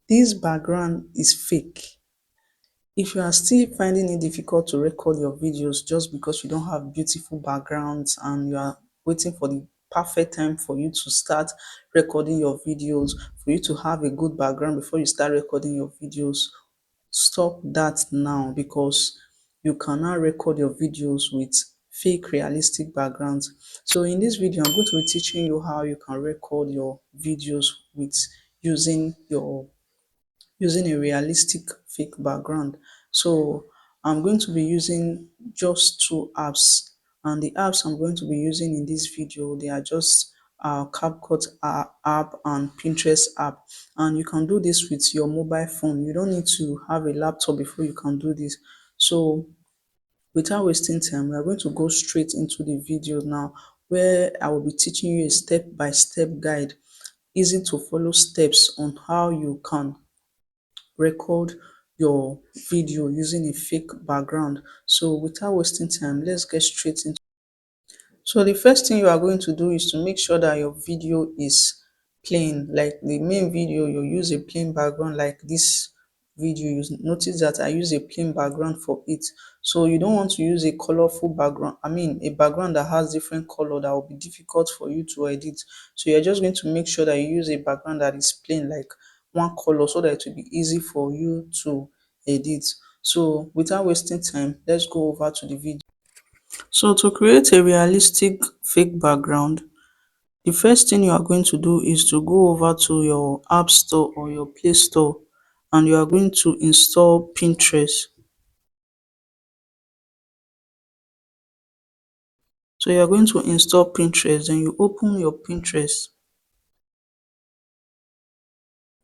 this background is fake. If you are still finding it difficult to record your videos just because you don't have beautiful backgrounds and you are waiting for the perfect time for you to start recording your videos, for you to have a good background before you start recording your videos, stop that now, because you cannot record your videos with fake realistic backgrounds. So in this video, I'm going to be teaching you how you can record your videos with using your using a realistic fake background. So I'm going to be using just two apps, and the apps I'm going to be using in this video, they are just CapCut app and Pinterest app. And you can do this with your mobile phone. You don't need to have a laptop before you can do this. So without wasting time, we are going to go straight into the video now, where I will be teaching you a step-by-step guide, easy to follow steps on how you can record your video using a fake background. So without wasting time, let's get straight into. So the first thing you are going to do is to make sure that your video is plain, like the main video. You use a plain background like this video. You notice that I use a plain background for it. So you don't want to use a colorful background, I mean a background that has different color that will be difficult for you to edit. So you're just going to make sure that you use a background that is plain, like one color, so that it will be easy for you to edit. So without wasting time, let's go over to the video. So to create a realistic fake background, the first thing you are going to do is to go over to your app store or your play store, and you are going to install Pinterest. So you are going to install Pinterest, then you open your Pinterest.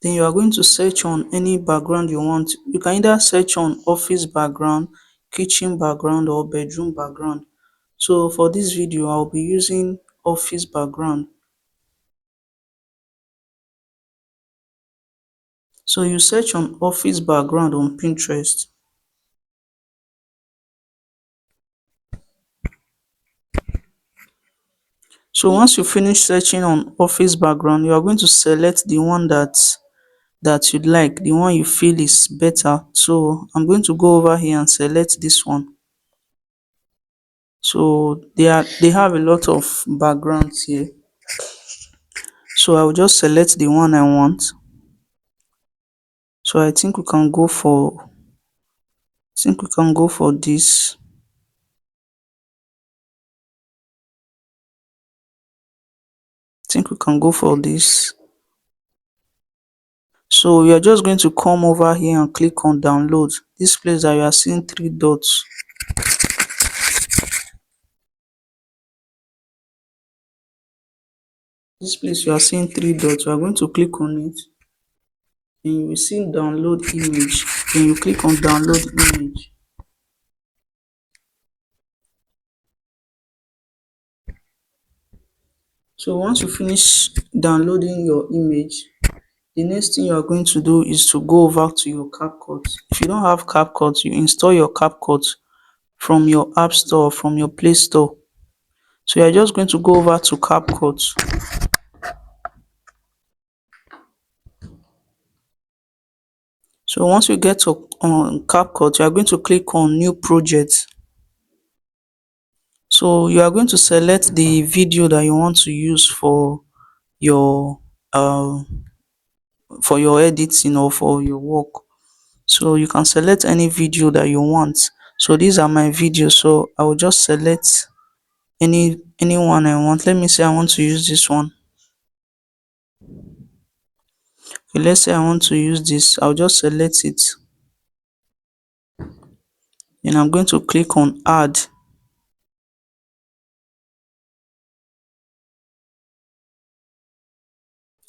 Then you are going to search on any background you want. You can either search on office background, kitchen background, or bedroom background. So for this video, I'll be using office background. So you search on office background on Pinterest. So once you finish searching on office background, you are going to select the one that you like, the one you feel is better. So I'm going to go over here and select this one. So they have a lot of backgrounds here. So I will just select the one I want. So I think we can go for this. I think we can go for this. So we are just going to come over here and click on download. This place that you are seeing three dots. This place you are seeing three dots. We are going to click on it. Then you will see download image. Then you click on download image. So once you finish downloading your image, the next thing you are going to do is to go over to your CapCut. If you don't have CapCut, you install your CapCut from your app store or from your play store. So you are just going to go over to CapCut. So once you get to on CapCut, you are going to click on new project. So you are going to select the video that you want to use your for your editing or for your work. So you can select any video that you want. So these are my videos, so I will just select any one I want. Let me say I want to use this one. Okay, let's say I want to use this. I'll just select it, and I'm going to click on add.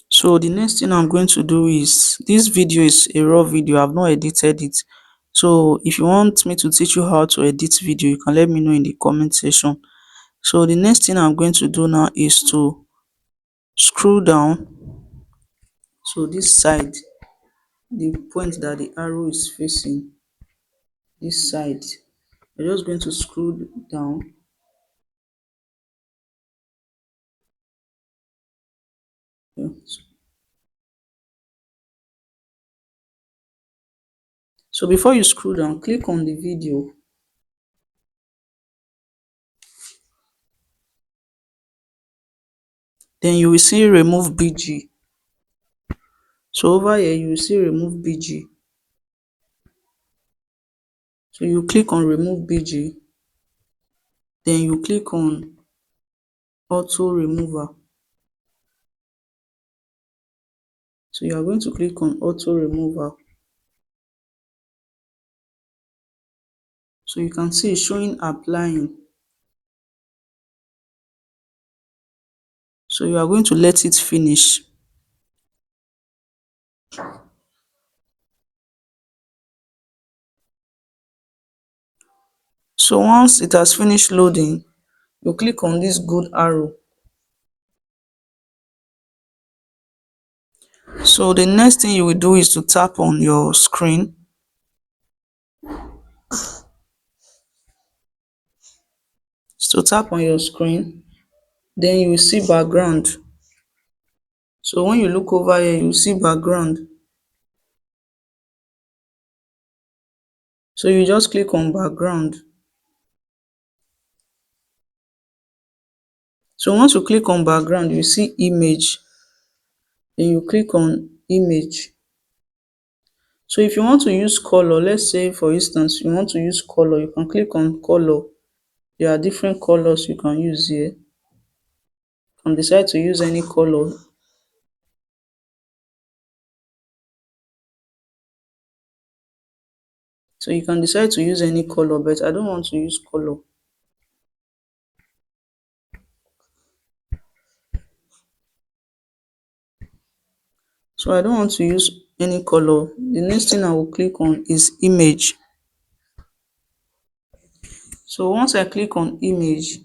So the next thing I'm going to do is, this video is a raw video, I've not edited it. So if you want me to teach you how to edit video, you can let me know in the comment section. So the next thing I'm going to do now is to scroll down. So this side, the point that the arrow is facing, this side, you're just going to scroll down. Yeah. So before you scroll down, click on the video. Then you will see remove BG. So over here you will see remove BG. So you click on remove BG. Then you click on auto remover. So you are going to click on auto remover. So you can see it's showing applying. So you are going to let it finish. So once it has finished loading, you click on this good arrow. So the next thing you will do is to tap on your screen. So tap on your screen, then you will see background. So when you look over here, you see background. So you just click on background. So once you click on background, you see image. Then you click on image. So if you want to use color, let's say for instance, you want to use color, you can click on color. There are different colors you can use here. You can decide to use any color. So you can decide to use any color, but I don't want to use color. So I don't want to use any color. The next thing I will click on is image. So once I click on image,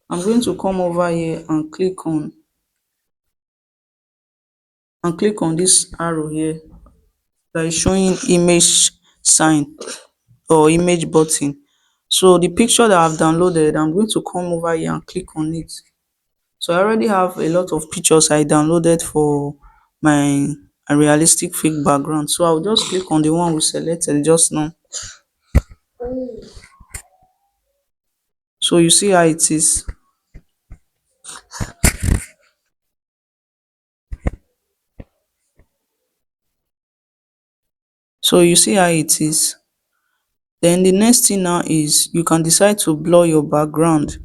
I'm going to come over here and click on this arrow here that is showing image sign or image button. So the picture that I've downloaded, I'm going to come over here and click on it. So I already have a lot of pictures I downloaded for my realistic fake background. So I'll just click on the one we selected just now. So you see how it is. So you see how it is. Then the next thing now is you can decide to blur your background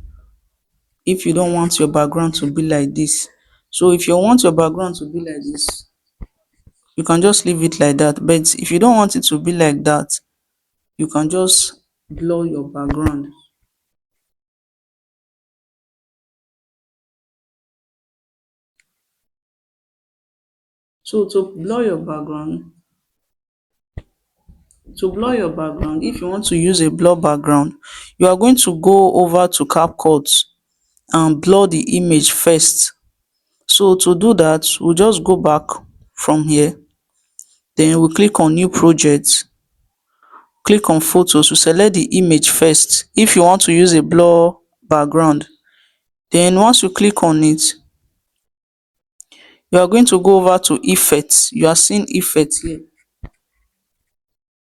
if you don't want your background to be like this. So if you want your background to be like this, you can just leave it like that. But if you don't want it to be like that, you can just blur your background. So to blur your background, if you want to use a blur background, you are going to go over to CapCut and blur the image first. So to do that, we'll just go back from here. Then we click on new project, click on photos, we select the image first if you want to use a blur background. Then once you click on it, you are going to go over to effects. You are seeing effects here.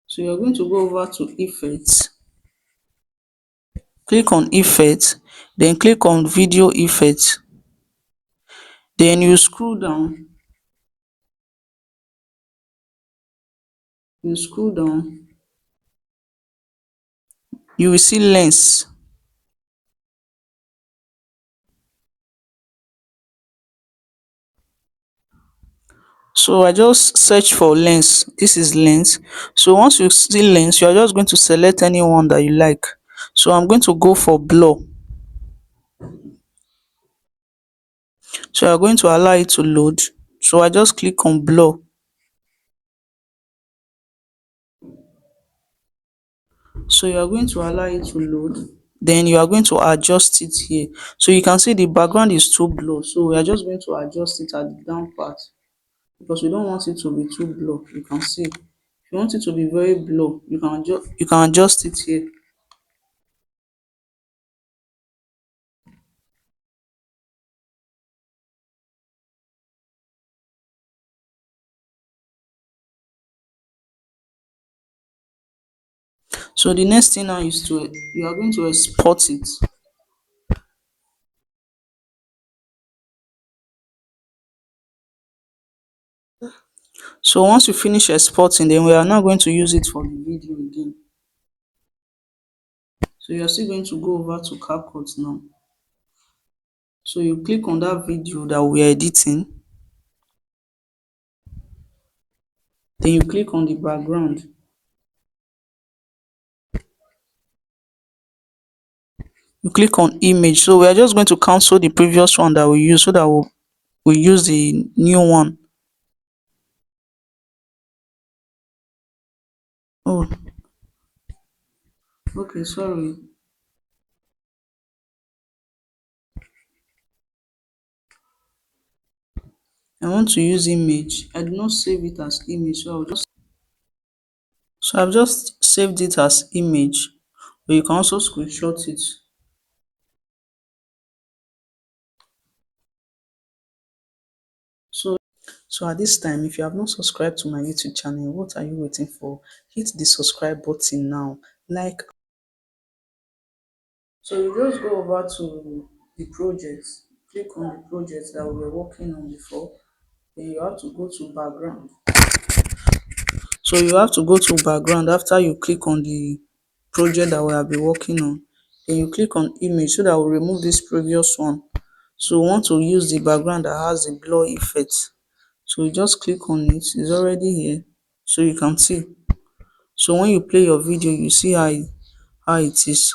So you're going to go over to effects, click on effects, then click on video effects. Then you scroll down, you will see lens. So I just search for lens. This is lens. So once you see lens, you are just going to select any one that you like. So I'm going to go for blur. So you're going to allow it to load. So I just click on blur. So you are going to allow it to load. Then you are going to adjust it here. So you can see the background is too blur. So we are just going to adjust it at the down part because we don't want it to be too blur. You can see. If you want it to be very blur, you can adjust it here. So the next thing now is to you are going to export it. So once you finish exporting, then we are now going to use it for the video again. So you are still going to go over to CapCut now. So you click on that video that we are editing, then you click on the background. You click on image. So we are just going to cancel the previous one that we used so that we use the new one. Oh, okay, sorry. I want to use image. I did not save it as image, I've just saved it as image, but you can also screenshot it. So so at this time, if you have not subscribed to my YouTube channel, what are you waiting for? Hit the subscribe button now. Like, so you just go over to the projects, click on the projects that we were working on before, then you have to go to background. So you have to go to background after you click on the project that we have been working on. Then you click on image so that will remove this previous one. So we want to use the background that has the blur effect. So you just click on it, it's already here. So you can see. So when you play your video, you see how it is.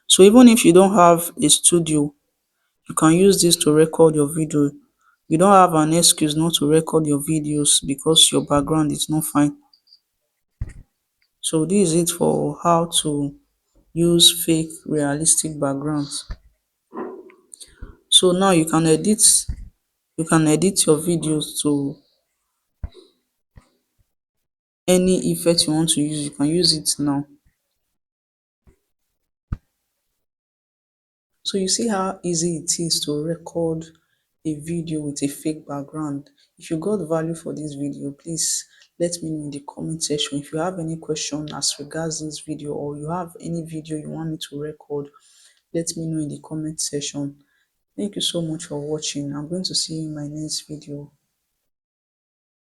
So even if you don't have a studio, you can use this to record your video. You don't have an excuse not to record your videos because your background is not fine. So this is it for how to use fake realistic backgrounds. So now you can edit your videos to any effect you want to use. You can use it now. So you see how easy it is to record a video with a fake background. If you got value for this video, please let me know in the comment section. If you have any question as regards this video, or you have any video you want me to record, let me know in the comment section. Thank you so much for watching. I'm going to see you in my next video.